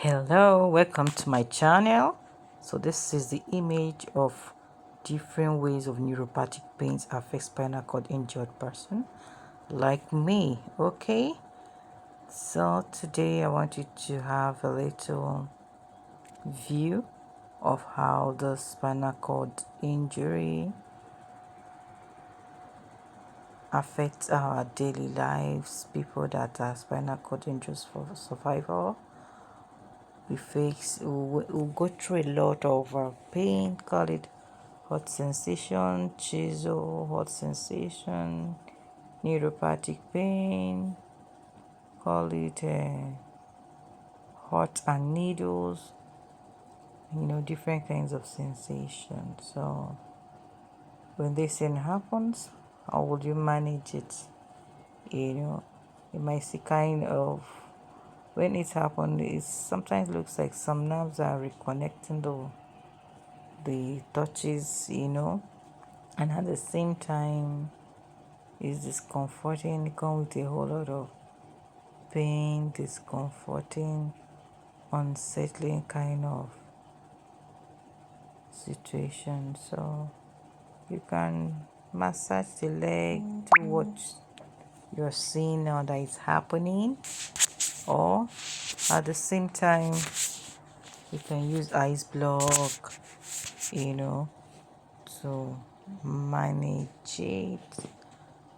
Hello, welcome to my channel. So this is the image of different ways of neuropathic pains affect spinal cord injured person like me. Okay, so today I want you to have a little view of how the spinal cord injury affects our daily lives. People that are spinal cord injuries for survival, we go through a lot of pain, call it hot sensation, chisel, hot sensation, neuropathic pain, call it hot and needles, different kinds of sensation. So when this thing happens, how would you manage it? You might see kind of when it happens, it sometimes looks like some nerves are reconnecting the touches, and at the same time it's discomforting. It comes with a whole lot of pain, discomforting, unsettling kind of situation. So you can massage the leg to what you're seeing now that is happening, or at the same time you can use ice block, to manage it,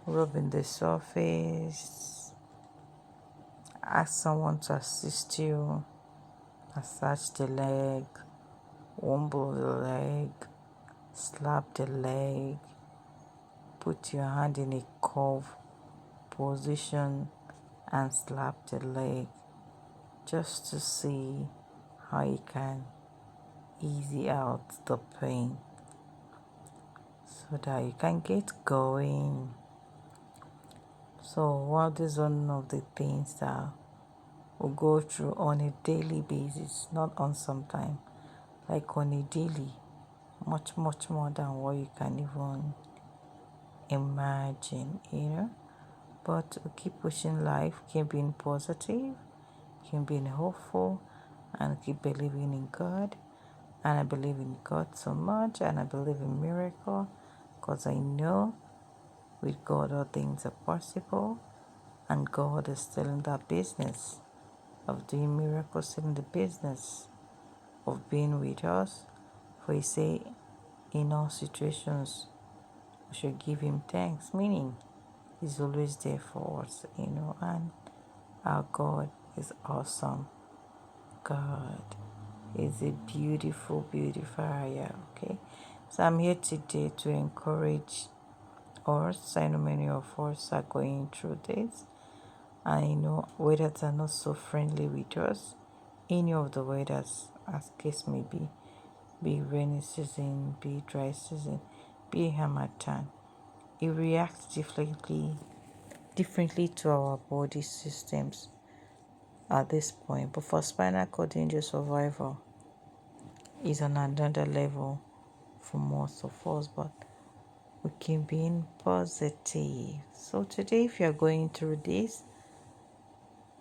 rubbing the surface, ask someone to assist you, massage the leg, wobble the leg, slap the leg, put your hand in a curve position and slap the leg just to see how you can easy out the pain so that you can get going. So what is one of the things that we go through on a daily basis, not on some time, like on a daily, much more than what you can even imagine. But we keep pushing life, keep being positive, keep being hopeful, and keep believing in God. And I believe in God so much, and I believe in miracle, because I know with God all things are possible, and God is still in that business of doing miracles, still in the business of being with us. For He say, in all situations, we should give Him thanks, meaning He's always there for us, and our God is awesome. God is a beautiful, beautiful area, okay? So I'm here today to encourage us. I know many of us are going through this. I know weathers are not so friendly with us. Any of the weathers, as case may be rainy season, be dry season, be harmattan, it reacts differently to our body systems at this point. But for spinal cord injury survival is on another level for most of us, but we can be positive. So today, if you're going through this,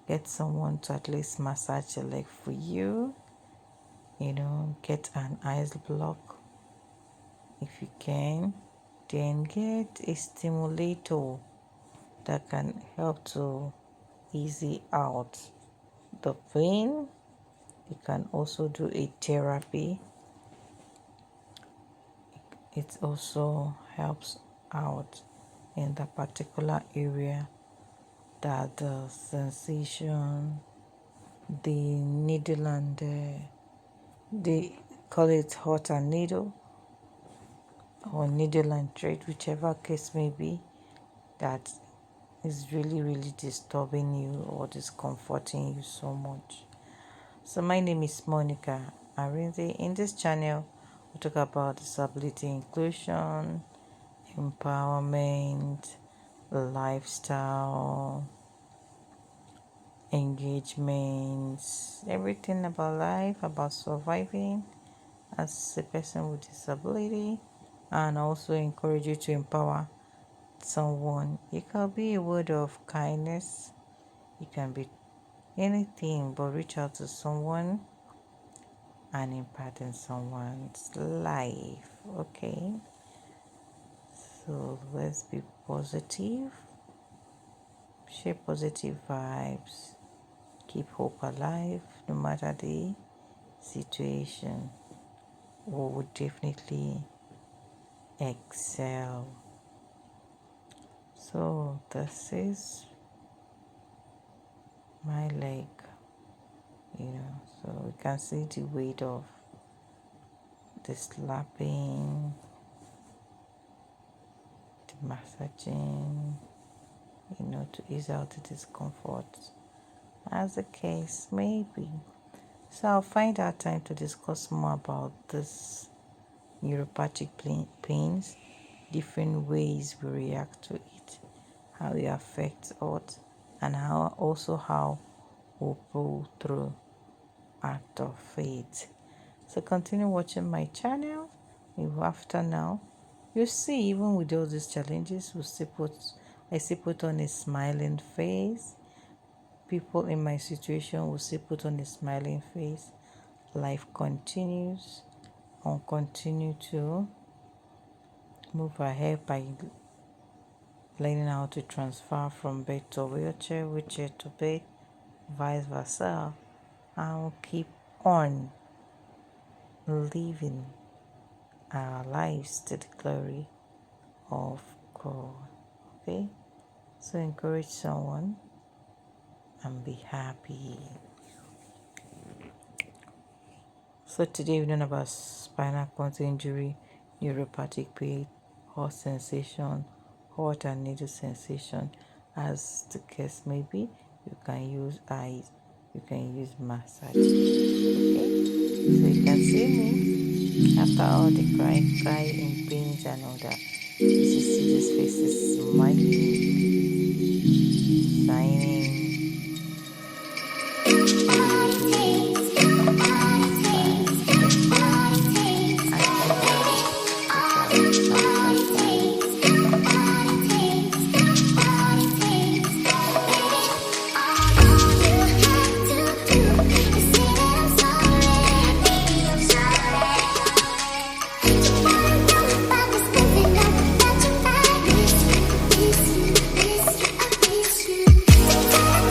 get someone to at least massage your leg for you. Get an ice block if you can. Then get a stimulator that can help to easy out the pain. You can also do a therapy. It also helps out in the particular area that the sensation, the needle and they call it hot and needle or needle and thread, whichever case may be, that is really disturbing you or discomforting you so much. So my name is Monica Arinze. In this channel, we talk about disability inclusion, empowerment, lifestyle, engagements, everything about life, about surviving as a person with disability, and also encourage you to empower someone. It can be a word of kindness, it can be anything, but reach out to someone and impact in someone's life. Okay, so let's be positive, share positive vibes, keep hope alive no matter the situation. We would definitely excel. So this is my leg, so we can see the weight of the slapping, the massaging, to ease out the discomfort, as the case may be. So I'll find out time to discuss more about this neuropathic pains, different ways we react to it, how it affects us, and how we pull through out of it. So continue watching my channel. If after now, you see, even with all these challenges, I still put on a smiling face. People in my situation will still put on a smiling face. Life continues. I'll continue to move ahead by learning how to transfer from bed to wheelchair to bed, vice versa. I'll keep on living our lives to the glory of God. Okay? So encourage someone and be happy. So today we learn about spinal cord injury, neuropathic pain, hot sensation, hot and needle sensation. As the case may be, you can use eyes, you can use massage. Okay? So you can see me after all the cry in pains and all that. You see this face is smiling, shining, baby, and smile. And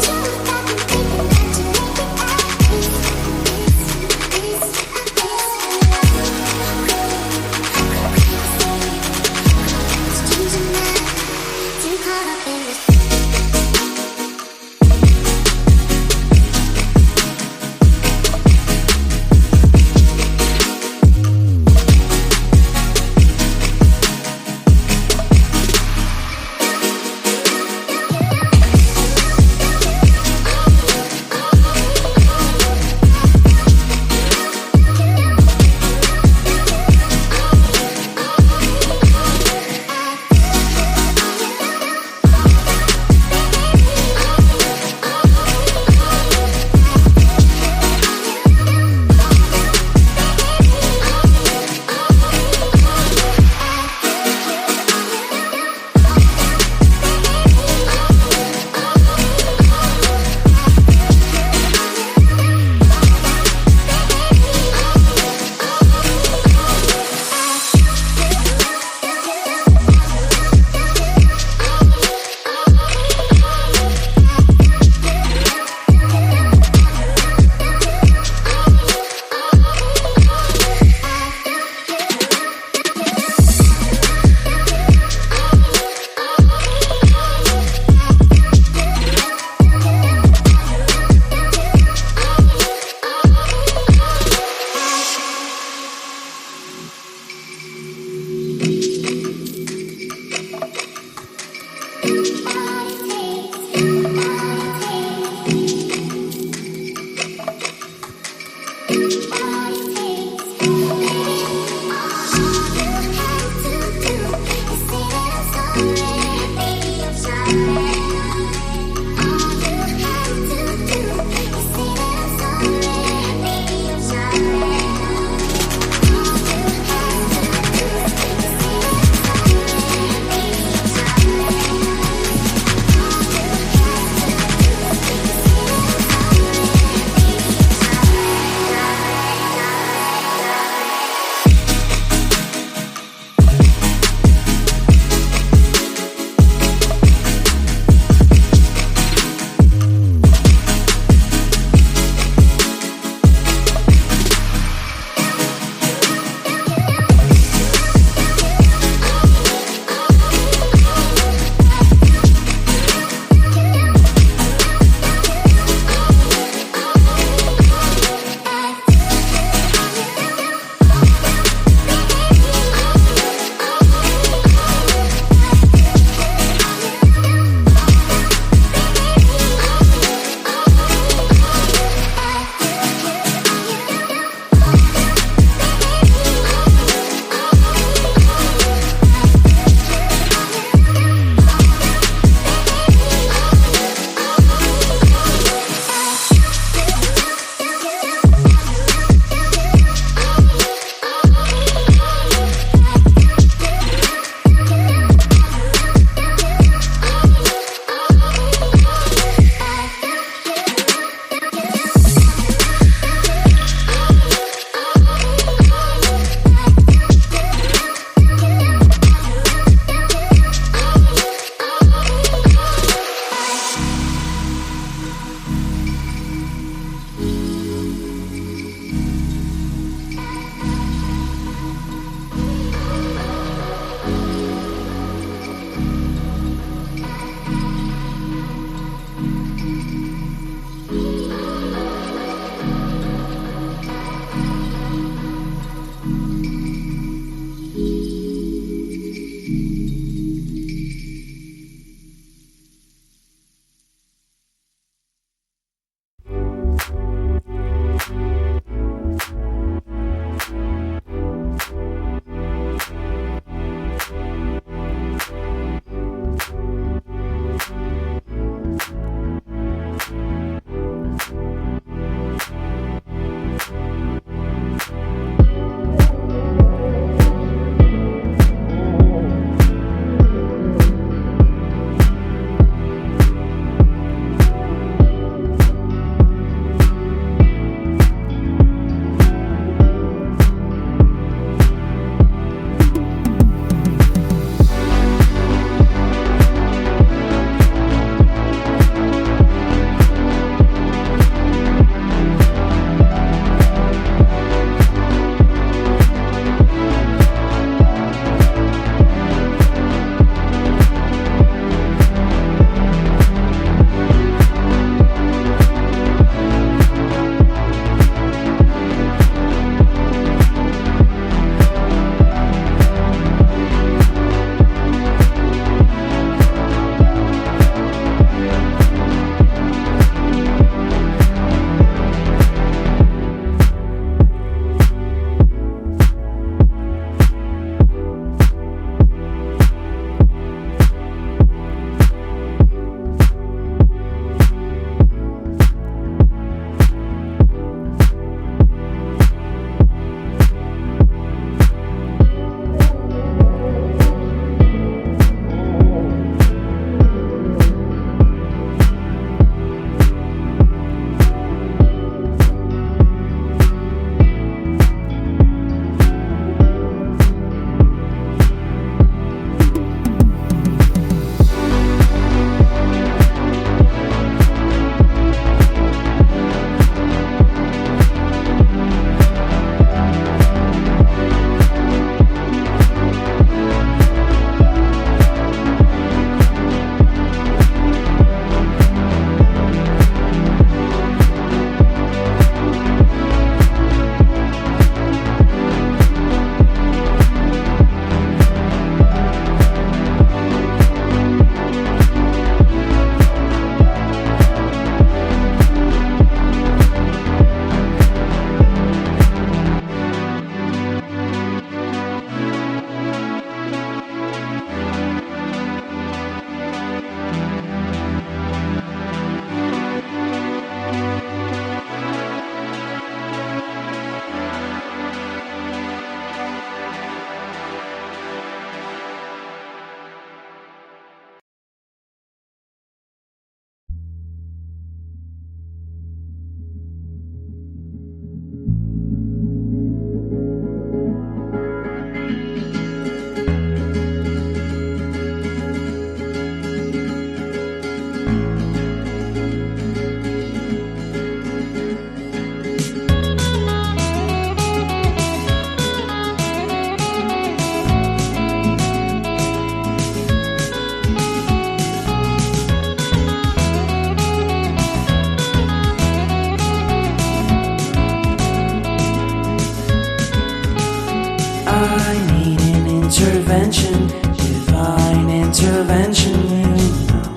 I need an intervention, divine intervention, you know.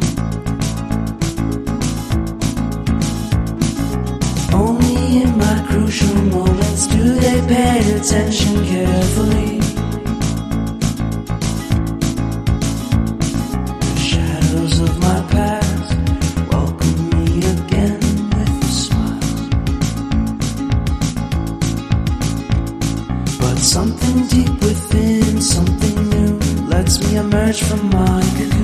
Only in my crucial moments do they pay attention carefully. The shadows of my past welcome me again with a smile. But something deep within, something new, lets me emerge from my cocoon.